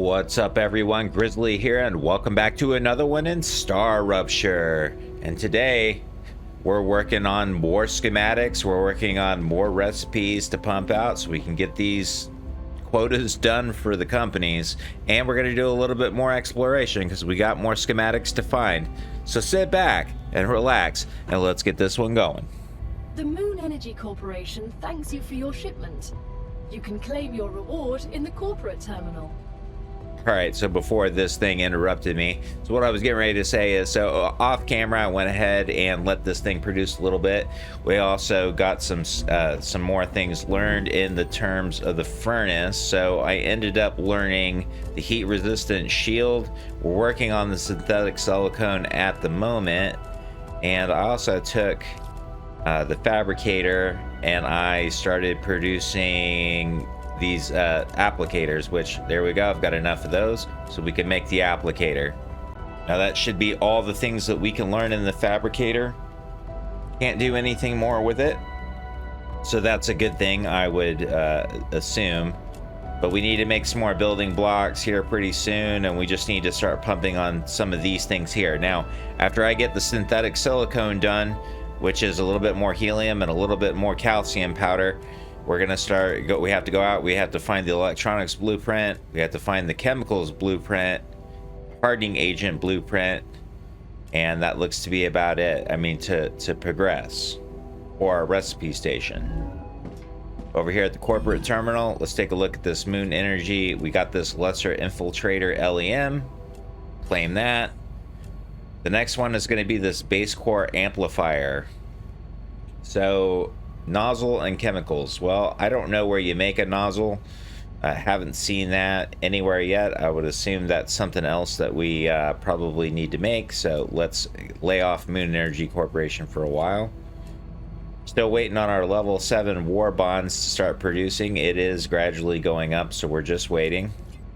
What's up everyone, Grizzly here, and welcome back to another one in StarRupture. And today we're working on more schematics, we're working on more recipes to pump out so we can get these quotas done for the companies, and we're going to do a little bit more exploration because we got more schematics to find. So sit back and relax and let's get this one going. The Moon Energy Corporation thanks you for your shipment. You can claim your reward in the corporate terminal. Alright, so before this thing interrupted me, so what I was getting ready to say is, so off camera I went ahead and let this thing produce a little bit. We also got some more things learned in the terms of the furnace. So I ended up learning the heat resistant shield. We're working on the synthetic silicone at the moment, and I also took the fabricator and I started producing these applicators, which there we go, I've got enough of those so we can make the applicator. Now that should be all the things that we can learn in the fabricator. Can't do anything more with it, so that's a good thing, I would assume. But we need to make some more building blocks here pretty soon, and we just need to start pumping on some of these things here. Now after I get the synthetic silicone done, which is a little bit more helium and a little bit more calcium powder, we're gonna we have to go out, we have to find the electronics blueprint, we have to find the chemicals blueprint, hardening agent blueprint, and that looks to be about it. I mean, to progress for our recipe station. Over here at the corporate terminal, let's take a look at this Moon Energy. We got this lesser infiltrator LEM, claim that. The next one is going to be this base core amplifier. So nozzle and chemicals. Well, I don't know where you make a nozzle. I haven't seen that anywhere yet. I would assume that's something else that we probably need to make. So let's lay off Moon Energy Corporation for a while. Still waiting on our level 7 war bonds to start producing. It is gradually going up, so we're just waiting.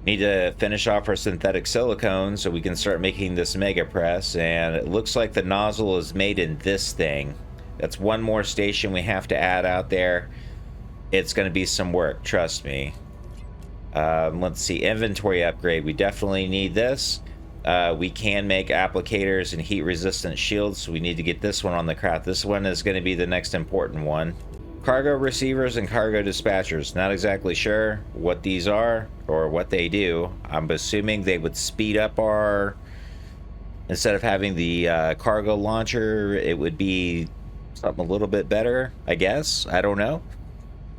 Need to finish off our synthetic silicone so we can start making this mega press, and it looks like the nozzle is made in this thing. That's one more station we have to add out there. It's going to be some work, trust me. Let's see, inventory upgrade. We definitely need this. We can make applicators and heat resistant shields, so we need to get this one on the craft. This one is going to be the next important one. Cargo receivers and cargo dispatchers. Not exactly sure what these are or what they do. I'm assuming they would speed up our, instead of having the cargo launcher, it would be something a little bit better, I guess. I don't know,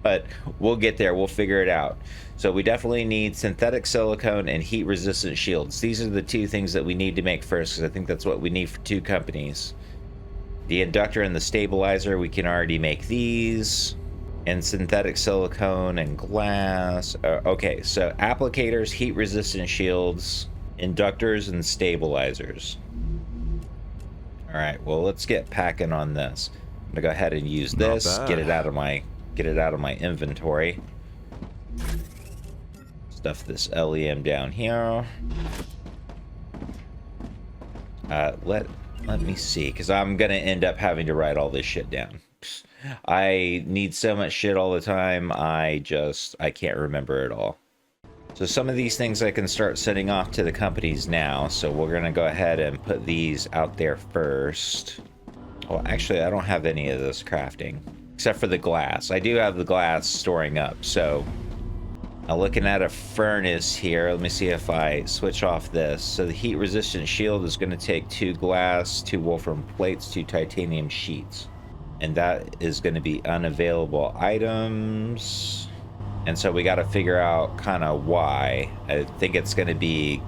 but we'll get there, we'll figure it out. So we definitely need synthetic silicone and heat resistant shields. These are the two things that we need to make first, because I think that's what we need for two companies. The inductor and the stabilizer, we can already make these. And synthetic silicone and glass. Okay, so applicators, heat resistant shields, inductors, and stabilizers. All right, well, let's get packing on this. I'm gonna go ahead and use this, get it out of my inventory. Stuff this LEM down here. Let me see, because I'm gonna end up having to write all this shit down. I need so much shit all the time, I can't remember it all. So some of these things I can start sending off to the companies now, so we're gonna go ahead and put these out there first. Well, actually, I don't have any of this crafting, except for the glass. I do have the glass storing up, so now looking at a furnace here, let me see if I switch off this. So the heat resistant shield is going to take 2 glass, 2 wolfram plates, 2 titanium sheets, and that is going to be unavailable items. And so we got to figure out kind of why. I think it's going to be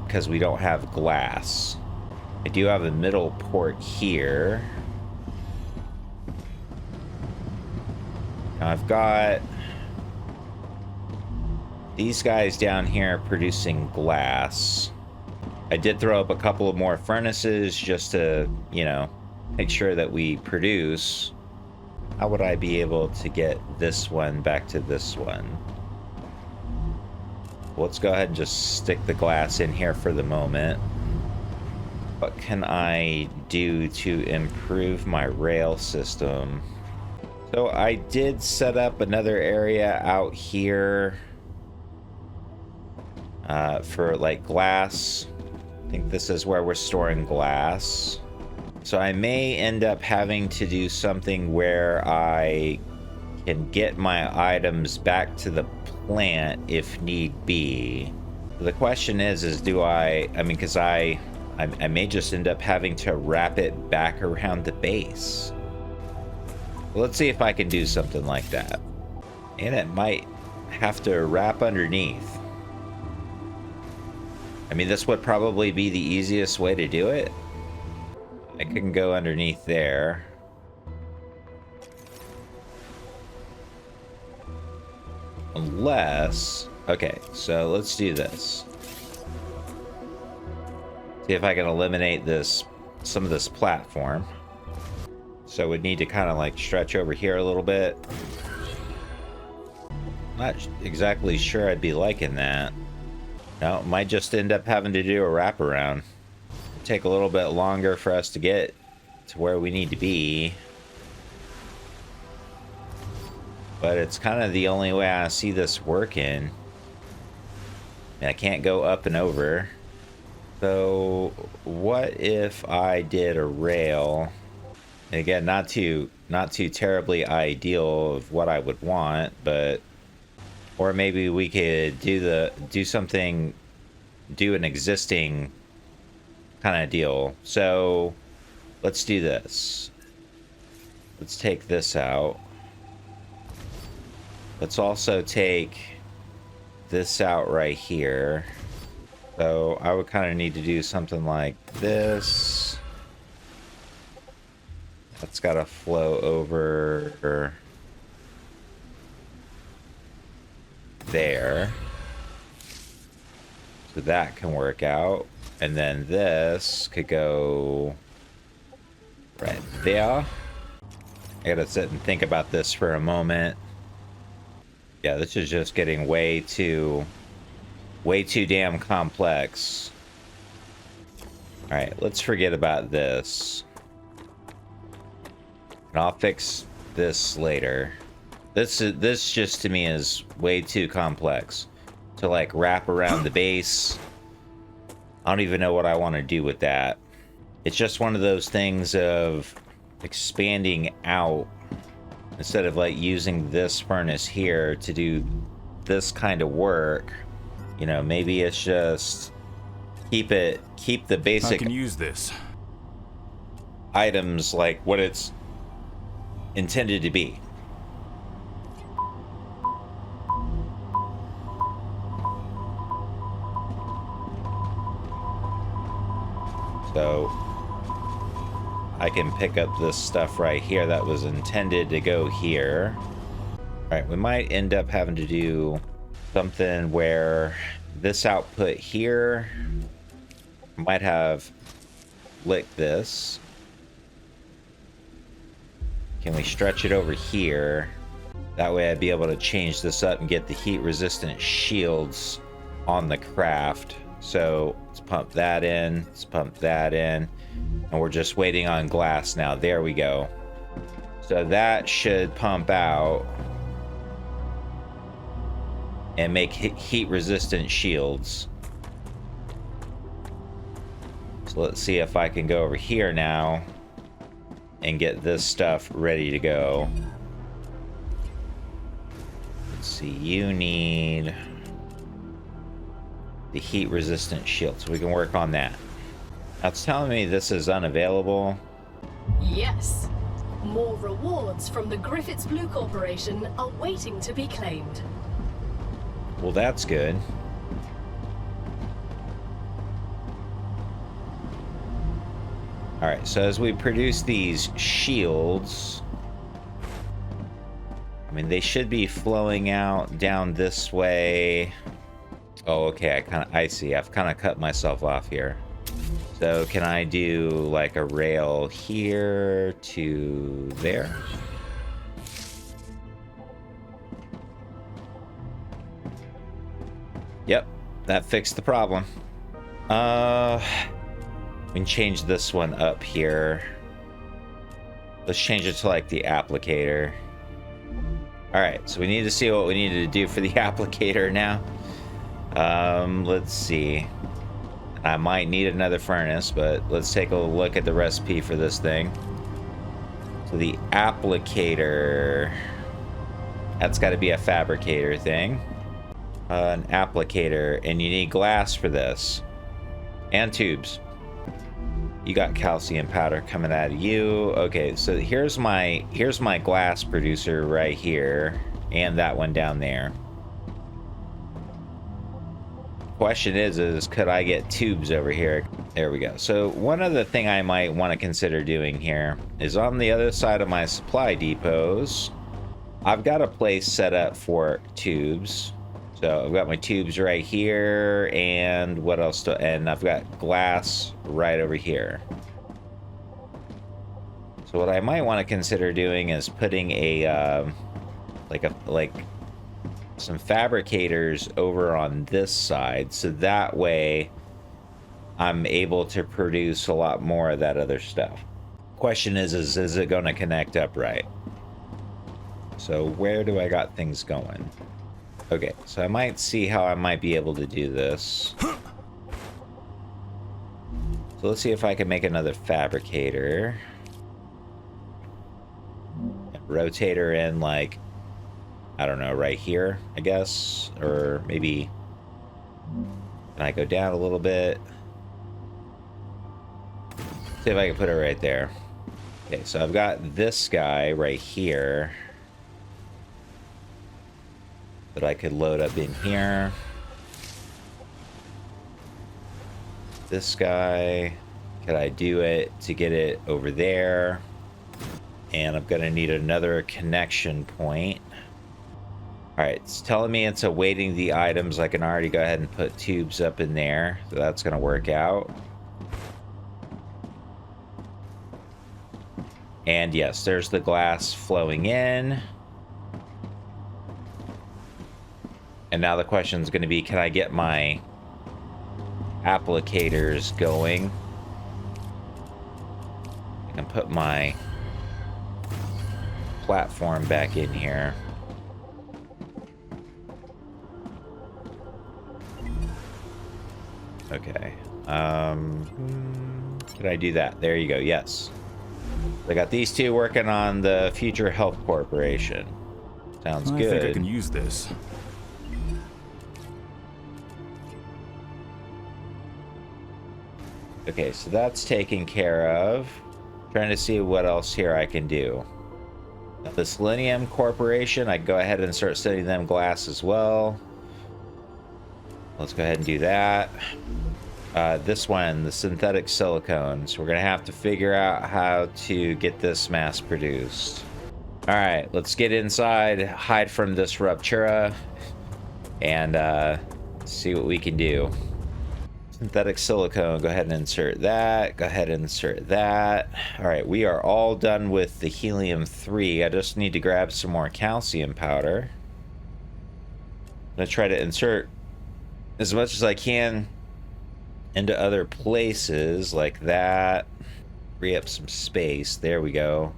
because we don't have glass. I do have a middle port here. Now I've got these guys down here producing glass. I did throw up a couple of more furnaces just to, you know, make sure that we produce. How would I be able to get this one back to this one? Let's go ahead and just stick the glass in here for the moment. What can I do to improve my rail system? So I did set up another area out here for like glass. I think this is where we're storing glass. So I may end up having to do something where I can get my items back to the plant if need be. The question is do I mean, because I may just end up having to wrap it back around the base. Let's see if I can do something like that. And it might have to wrap underneath. I mean, this would probably be the easiest way to do it. I can go underneath there. Unless... Okay, so let's do this. See if I can eliminate some of this platform. So we'd need to kind of like stretch over here a little bit. Not exactly sure I'd be liking that. No, might just end up having to do a wraparound. Take a little bit longer for us to get to where we need to be. But it's kind of the only way I see this working. And I can't go up and over. So what if I did a rail? And again, not too terribly ideal of what I would want, but or maybe we could do an existing kind of deal. So let's do this. Let's take this out. Let's also take this out right here. So I would kind of need to do something like this. That's got to flow over there. So that can work out. And then this could go right there. I gotta sit and think about this for a moment. Yeah, this is just getting way too damn complex. All right, let's forget about this. And I'll fix this later. This just to me is way too complex to like wrap around the base. I don't even know what I want to do with that. It's just one of those things of expanding out instead of like using this furnace here to do this kind of work. You know, maybe it's just keep the basic I can use this. items like what it's intended to be. So I can pick up this stuff right here that was intended to go here. All right, we might end up having to do something where this output here might have licked this. Can we stretch it over here? That way I'd be able to change this up and get the heat resistant shields on the craft. So let's pump that in, let's pump that in, and we're just waiting on glass now. There we go. So that should pump out and make heat resistant shields. So let's see if I can go over here now and get this stuff ready to go. Let's see, you need the heat resistant shield, so we can work on that. Now it's telling me this is unavailable. Yes. More rewards from the Griffiths Blue Corporation are waiting to be claimed. Well, that's good. All right, so as we produce these shields, I mean, they should be flowing out down this way. Oh, okay, I see. I've kind of cut myself off here. So can I do like a rail here to there? Yep, that fixed the problem. We can change this one up here. Let's change it to like the applicator. All right, so we need to see what we need to do for the applicator now. Let's see. I might need another furnace, but let's take a look at the recipe for this thing. So the applicator, that's got to be a fabricator thing. An applicator, and you need glass for this. And tubes. You got calcium powder coming out of you. Okay, so here's my glass producer right here, and that one down there. Question is could I get tubes over here? There we go. So one other thing I might want to consider doing here is on the other side of my supply depots, I've got a place set up for tubes. So I've got my tubes right here, and what else? And I've got glass right over here. So what I might want to consider doing is putting a like some fabricators over on this side, so that way I'm able to produce a lot more of that other stuff. Question is it going to connect up right? So where do I got things going? Okay, so I might see how I might be able to do this. So let's see if I can make another fabricator. Rotate her in, like, I don't know, right here, I guess. Or maybe, can I go down a little bit? See if I can put it right there. Okay, so I've got this guy right here that I could load up in here. This guy, could I do it to get it over there? And I'm gonna need another connection point. All right, it's telling me it's awaiting the items. I can already go ahead and put tubes up in there, so that's gonna work out. And yes, there's the glass flowing in. And now the question is going to be, can I get my applicators going? I can put my platform back in here. Okay. Can I do that? There you go. Yes. I got these two working on the Future Health Corporation. Sounds good. I think I can use this. Okay, so that's taken care of. Trying to see what else here I can do. The Selenium Corporation, I can go ahead and start sending them glass as well. Let's go ahead and do that. This one, the synthetic silicone. So we're gonna have to figure out how to get this mass produced. All right, let's get inside, hide from this Ruptura, and see what we can do. Synthetic silicone, go ahead and insert that. Go ahead and insert that. All right, we are all done with the helium-3. I just need to grab some more calcium powder. I'm gonna try to insert as much as I can into other places like that. Free up some space. There we go.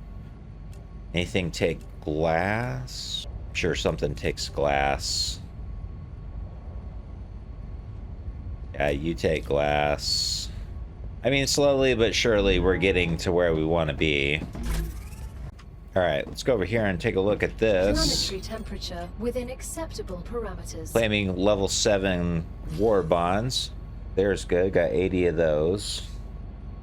Anything take glass? I'm sure something takes glass. Yeah, you take glass. I mean, slowly but surely we're getting to where we want to be. All right, let's go over here and take a look at this. Planetary temperature within acceptable parameters. Claiming level 7 war bonds. There's good, got 80 of those.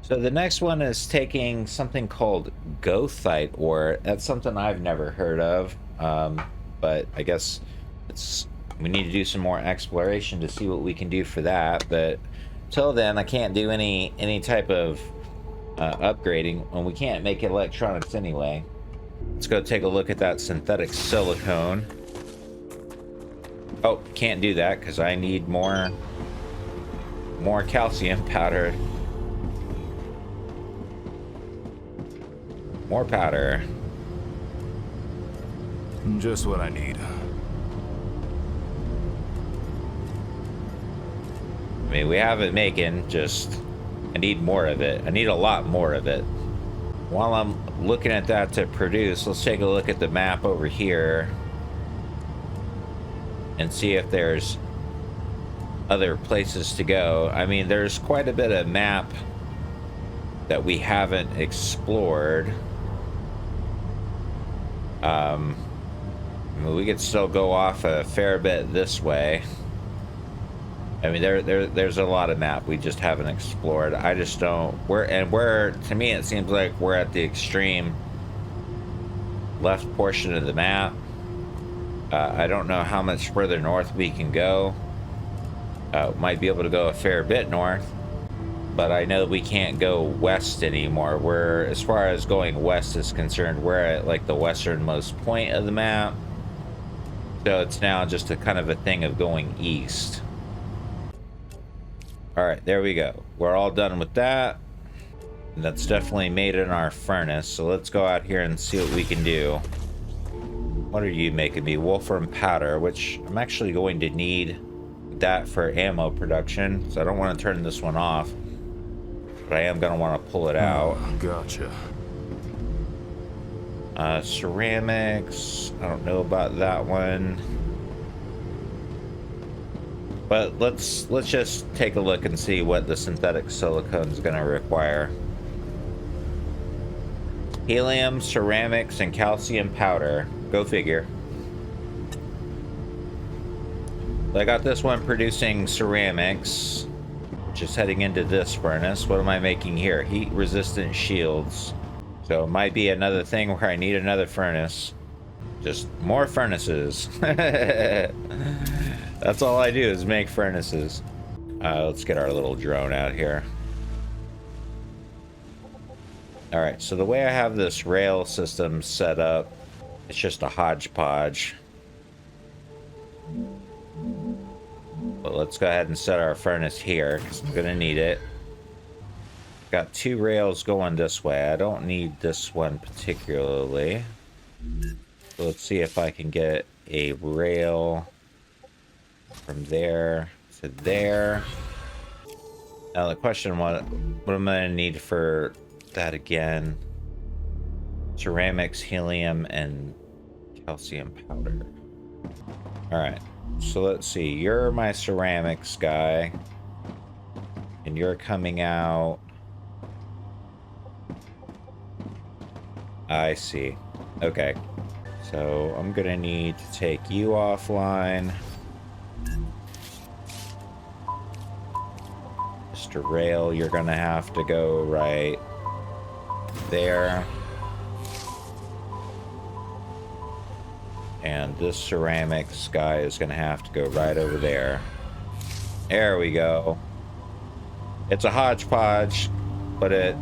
So the next one is taking something called goethite ore. That's something I've never heard of, but I guess we need to do some more exploration to see what we can do for that. But till then, I can't do any type of upgrading, and we can't make electronics anyway. Let's go take a look at that synthetic silicone. Oh, can't do that because I need more calcium powder. More powder. Just what I need. I mean, we have it making, just I need more of it. I need a lot more of it. While I'm looking at that to produce, let's take a look at the map over here and see if there's other places to go. I mean, there's quite a bit of map that we haven't explored. I mean, we could still go off a fair bit this way. I mean, there's a lot of map we just haven't explored. I just don't. We're to me it seems like we're at the extreme left portion of the map. I don't know how much further north we can go. Might be able to go a fair bit north, but I know we can't go west anymore. We're, as far as going west is concerned, we're at like the westernmost point of the map. So it's now just a kind of a thing of going east. All right, there we go. We're all done with that. And that's definitely made in our furnace. So let's go out here and see what we can do. What are you making me? Wolfram powder, which I'm actually going to need that for ammo production. So I don't want to turn this one off, but I am going to want to pull it out. Gotcha. Ceramics. I don't know about that one. But let's just take a look and see what the synthetic silicone is going to require. Helium, ceramics, and calcium powder. Go figure. I got this one producing ceramics, just heading into this furnace. What am I making here? Heat resistant shields. So it might be another thing where I need another furnace. Just more furnaces. That's all I do is make furnaces. Let's get our little drone out here. All right, so the way I have this rail system set up, it's just a hodgepodge. But let's go ahead and set our furnace here because I'm gonna need it. Got two rails going this way. I don't need this one particularly. So let's see if I can get a rail from there to there. Now the question, what am I gonna need for that again? Ceramics, helium, and calcium powder. All right, so let's see. You're my ceramics guy, and you're coming out. I see. Okay, so I'm gonna need to take you offline. Mr. Rail, you're gonna have to go right there. And this ceramics guy is gonna have to go right over there. There we go. It's a hodgepodge, but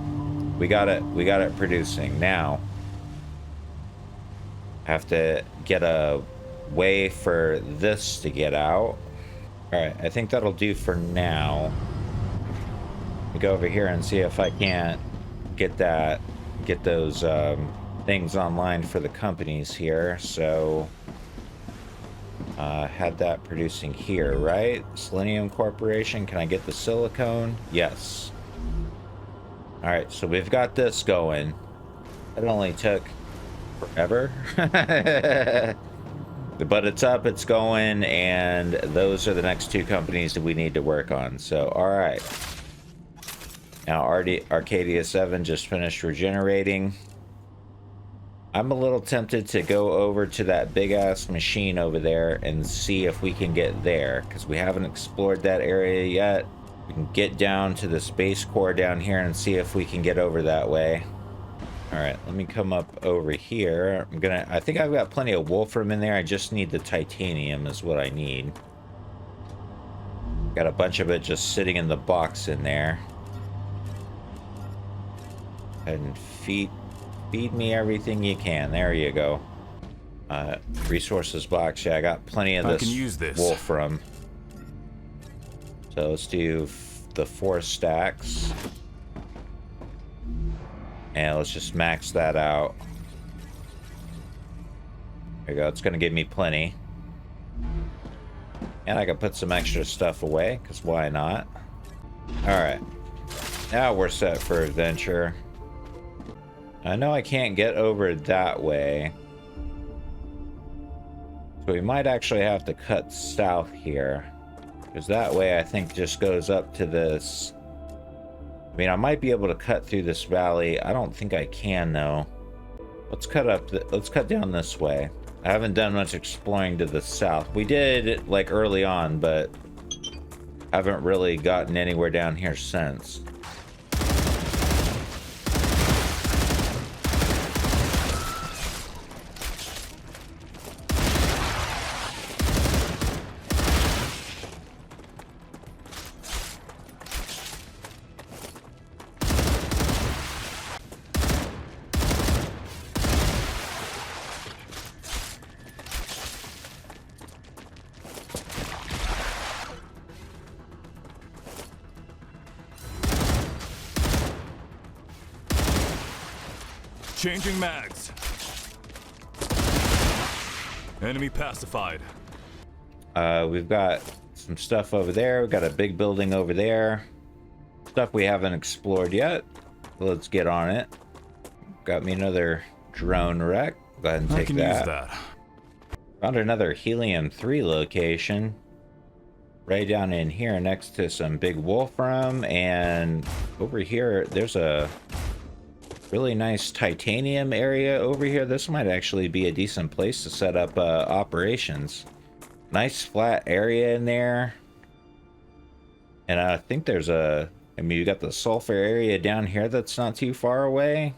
we got it producing. Now have to get a way for this to get out. All right, I think that'll do for now. We go over here and see if I can't get those things online for the companies here. So had that producing here, right? Selenium Corporation. Can I get the silicone? Yes. All right, so we've got this going. It only took forever. But it's up, it's going, and those are the next two companies that we need to work on. So all right, now Arcadia 7 just finished regenerating. I'm a little tempted to go over to that big ass machine over there and see if we can get there, because we haven't explored that area yet. We can get down to the space core down here and see if we can get over that way. All right, let me come up over here. I think I've got plenty of wolfram in there. I just need the titanium is what I need. Got a bunch of it just sitting in the box in there. And feed me everything you can. There you go. Resources box. Yeah, I got plenty of this, I can use this wolfram. So let's do the 4 stacks. And let's just max that out. There you go. It's going to give me plenty. And I can put some extra stuff away, because why not? Alright. Now we're set for adventure. I know I can't get over that way. So we might actually have to cut south here. Because that way I think just goes up to this. I mean, I might be able to cut through this valley. I don't think I can though. Let's cut down this way. I haven't done much exploring to the south. We did like early on, but haven't really gotten anywhere down here since. Changing mags. Enemy pacified. We've got some stuff over there. We've got a big building over there. Stuff we haven't explored yet. Let's get on it. Got me another drone wreck. Go ahead and take I can use that. Found another helium-3 location. Right down in here next to some big wolfram. And over here, there's a really nice titanium area over here. This might actually be a decent place to set up operations. Nice flat area in there. And I think there's I mean, you got the sulfur area down here that's not too far away.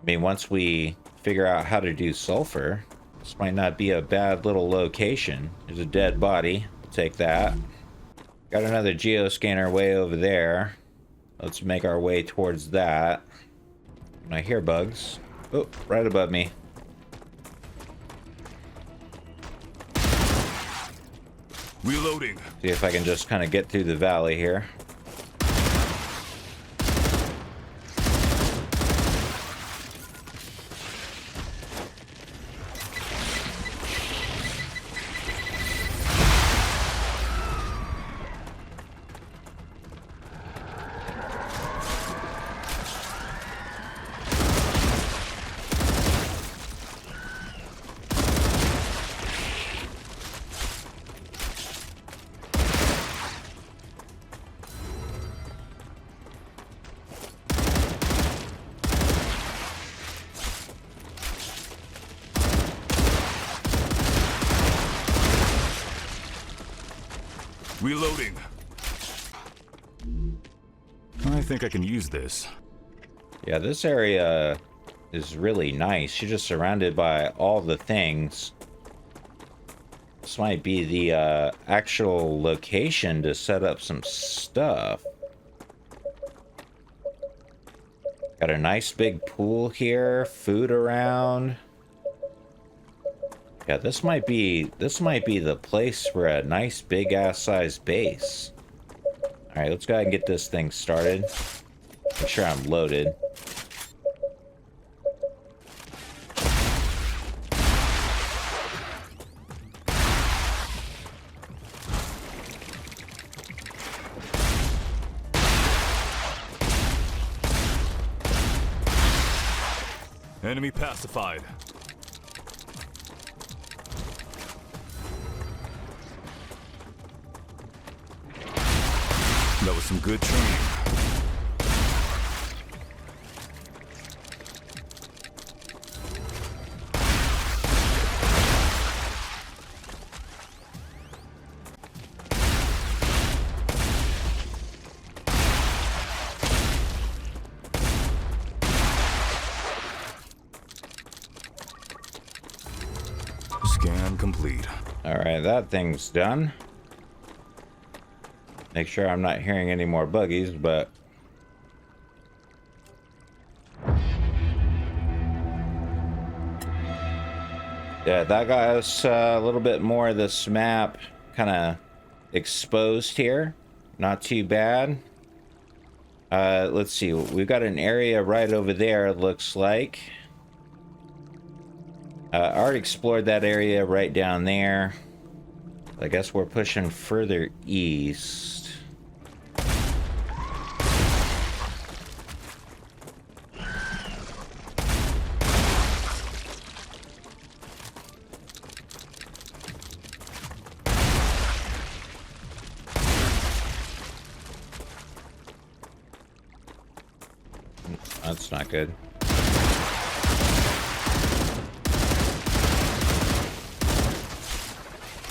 I mean, once we figure out how to do sulfur, this might not be a bad little location. There's a dead body. We'll take that. Got another geoscanner way over there. Let's make our way towards that. I hear bugs. Oh, right above me. Reloading. See if I can just kind of get through the valley here. Reloading. I think I can use this. Yeah, this area is really nice. You're just surrounded by all the things. This might be the actual location to set up some stuff. Got a nice big pool here, food around. Yeah, this might be the place for a nice big ass sized base. All right, let's go ahead and get this thing started. Make sure I'm loaded. Enemy pacified. That was some good training. Scan complete. All right, that thing's done. Make sure I'm not hearing any more buggies, but yeah, that got us a little bit more of this map kind of exposed here. Not too bad. Let's see, we've got an area right over there, it looks like. I already explored that area right down there. I guess we're pushing further east. That's not good.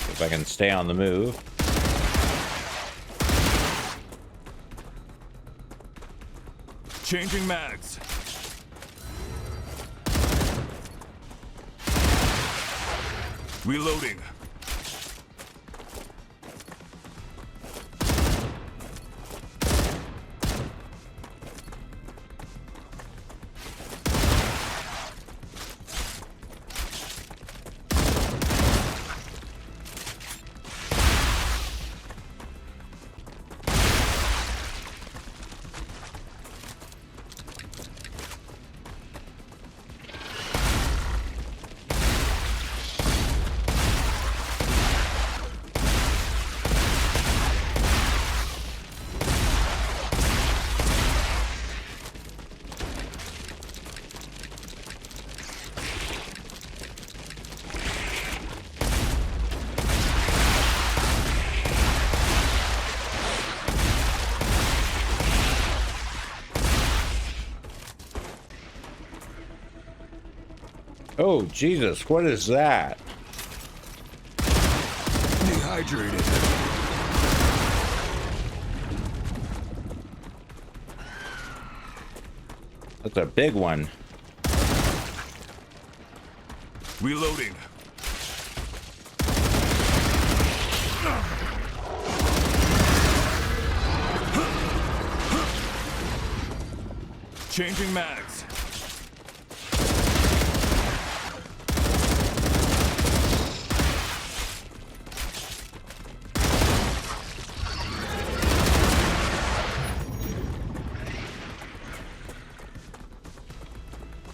If I can stay on the move. Changing mags. Reloading. Oh, Jesus, what is that? Dehydrated. That's a big one. Reloading. Changing mags.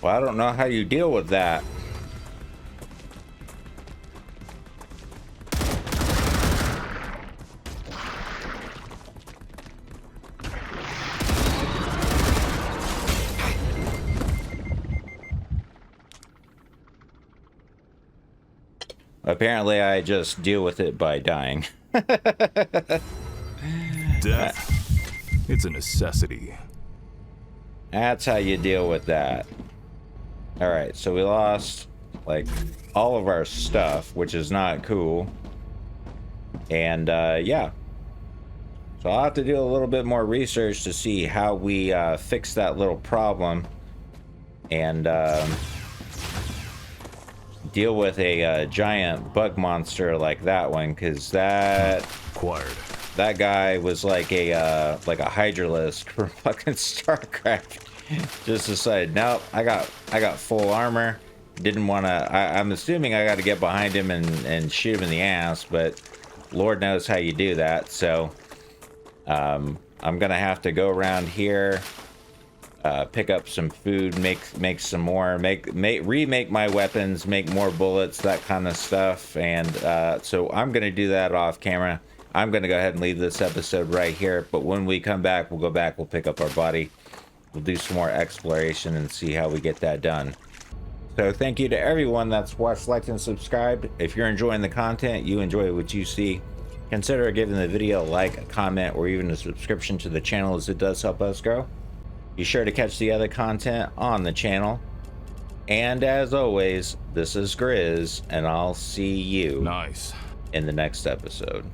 Well, I don't know how you deal with that. Apparently, I just deal with it by dying. Death. It's a necessity. That's how you deal with that. Alright, so we lost, like, all of our stuff, which is not cool. And, yeah. So I'll have to do a little bit more research to see how we fix that little problem. And, deal with a giant bug monster like that one, because that guy was like a hydralisk for fucking StarCraft. Just decided, nope, I got full armor. Didn't want to. I'm assuming I got to get behind him and shoot him in the ass, but Lord knows how you do that. So I'm gonna have to go around here, pick up some food, make some more, remake my weapons, make more bullets, that kind of stuff. And so I'm gonna do that off camera. I'm gonna go ahead and leave this episode right here. But when we come back, we'll go back, we'll pick up our body. We'll do some more exploration and see how we get that done. So thank you to everyone that's watched, liked, and subscribed. If you're enjoying the content, you enjoy what you see, consider giving the video a like, a comment, or even a subscription to the channel, as it does help us grow. Be sure to catch the other content on the channel. And as always, this is Grizz, and I'll see you Nice. in the next episode.